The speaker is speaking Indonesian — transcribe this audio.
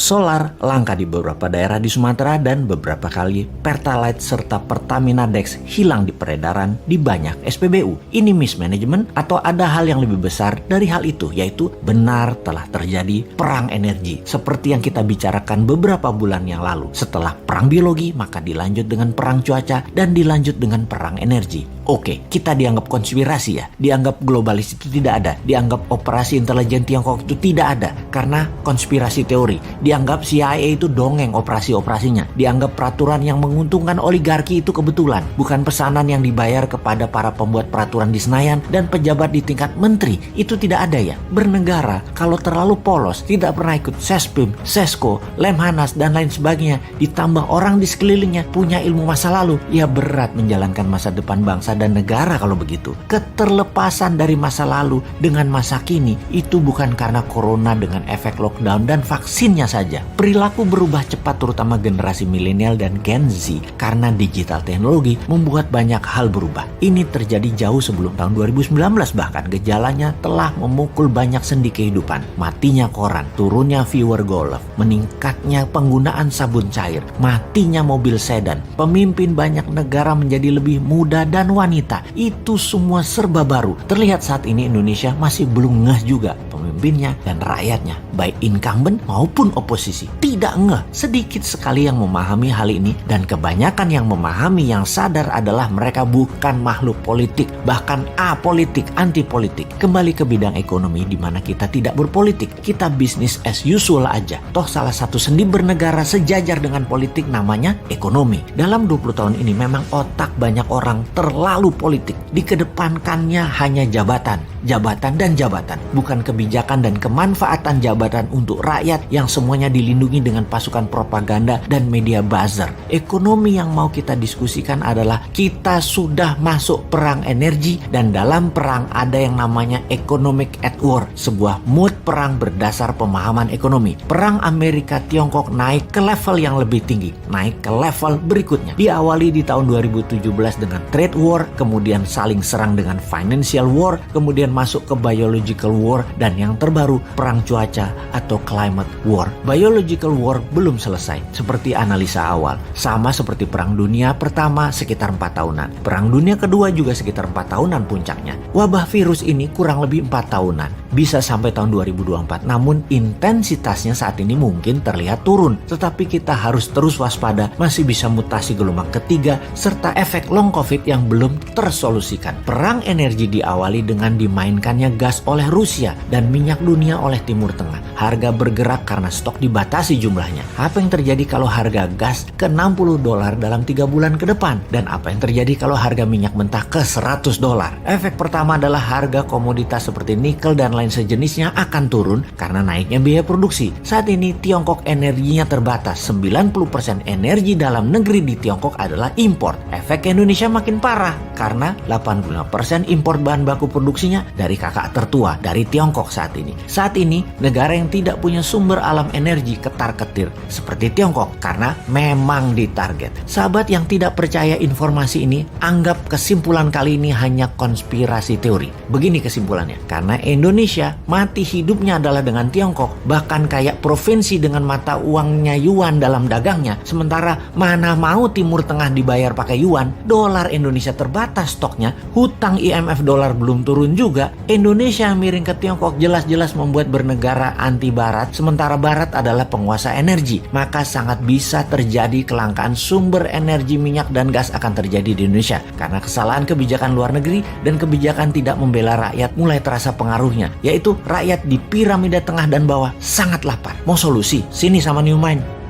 solar langka di beberapa daerah di Sumatera, dan beberapa kali Pertalite serta Pertamina Dex hilang di peredaran di banyak SPBU. Ini mismanagement atau ada hal yang lebih besar dari hal itu, yaitu benar telah terjadi perang energi seperti yang kita bicarakan beberapa bulan yang lalu. Setelah perang biologi, maka dilanjut dengan perang cuaca dan dilanjut dengan perang energi. Oke, kita dianggap konspirasi ya, dianggap globalis itu tidak ada, dianggap operasi intelijen Tiongkok itu tidak ada karena konspirasi teori, dianggap CIA itu dongeng operasi-operasinya, dianggap peraturan yang menguntungkan oligarki itu kebetulan, bukan pesanan yang dibayar kepada para pembuat peraturan di Senayan dan pejabat di tingkat menteri, itu tidak ada ya. Bernegara kalau terlalu polos, tidak pernah ikut Sespim, Sesko, Lemhanas dan lain sebagainya, ditambah orang di sekelilingnya punya ilmu masa lalu, ya berat menjalankan masa depan bangsa dan negara kalau begitu. Keterlepasan dari masa lalu dengan masa kini itu bukan karena corona dengan efek lockdown dan vaksinnya saja. Perilaku berubah cepat terutama generasi milenial dan Gen Z karena digital teknologi membuat banyak hal berubah. Ini terjadi jauh sebelum tahun 2019, bahkan gejalanya telah memukul banyak sendi kehidupan. Matinya koran, turunnya viewer golf, meningkatnya penggunaan sabun cair, matinya mobil sedan, pemimpin banyak negara menjadi lebih muda dan wanita. Itu semua serba baru. Terlihat saat ini Indonesia masih belum ngeh juga. Pemimpinnya dan rakyatnya, baik incumbent maupun oposisi, tidak ngeh. Sedikit sekali yang memahami hal ini, dan kebanyakan yang memahami, yang sadar adalah mereka bukan makhluk politik, bahkan apolitik, anti politik. Kembali ke bidang ekonomi di mana kita tidak berpolitik, kita bisnis as usual aja. Toh salah satu sendi bernegara sejajar dengan politik namanya ekonomi. Dalam 20 tahun ini memang otak banyak orang terlalu politik. Dikedepankannya hanya jabatan, jabatan dan jabatan, bukan kebijakan dan kemanfaatan jabatan untuk rakyat yang semuanya dilindungi dengan pasukan propaganda dan media buzzer. Ekonomi yang mau kita diskusikan adalah kita sudah masuk perang energi, dan dalam perang ada yang namanya economic at war, sebuah mood perang berdasar pemahaman ekonomi. Perang Amerika Tiongkok naik ke level yang lebih tinggi, naik ke level berikutnya. Diawali di tahun 2017 dengan trade war, kemudian saling serang dengan financial war, kemudian masuk ke biological war, dan yang terbaru perang cuaca atau climate war. Biological war belum selesai seperti analisa awal, sama seperti perang dunia pertama sekitar 4 tahunan, perang dunia kedua juga sekitar 4 tahunan puncaknya. Wabah virus ini kurang lebih 4 tahunan, bisa sampai tahun 2024, namun intensitasnya saat ini mungkin terlihat turun, tetapi kita harus terus waspada, masih bisa mutasi gelombang ketiga serta efek long covid yang belum tersolusikan. Perang energi diawali dengan dimainkannya gas oleh Rusia dan minyak dunia oleh Timur Tengah. Harga bergerak karena stok dibatasi jumlahnya. Apa yang terjadi kalau harga gas ke $60 dalam 3 bulan ke depan? Dan apa yang terjadi kalau harga minyak mentah ke $100? Efek pertama adalah harga komoditas seperti nikel dan lain sejenisnya akan turun karena naiknya biaya produksi. Saat ini Tiongkok energinya terbatas. 90% energi dalam negeri di Tiongkok adalah impor. Efek Indonesia makin parah karena 85% impor bahan baku produksinya dari kakak tertua, dari Tiongkok saat ini. Saat ini negara yang tidak punya sumber alam energi ketar-ketir seperti Tiongkok karena memang ditarget. Sahabat yang tidak percaya informasi ini, anggap kesimpulan kali ini hanya konspirasi teori. Begini kesimpulannya, karena Indonesia mati hidupnya adalah dengan Tiongkok, bahkan kayak provinsi dengan mata uangnya yuan dalam dagangnya, sementara mana mau Timur Tengah dibayar pakai yuan, dolar Indonesia terbatas stoknya, hutang IMF dolar belum turun juga, Indonesia miring ke Tiongkok jelas-jelas membuat bernegara anti barat, sementara barat adalah penguasa energi. Maka sangat bisa terjadi kelangkaan sumber energi minyak dan gas akan terjadi di Indonesia karena kesalahan kebijakan luar negeri dan kebijakan tidak membela rakyat mulai terasa pengaruhnya, yaitu rakyat di piramida tengah dan bawah sangat lapar. Mau solusi? Sini sama New Mind.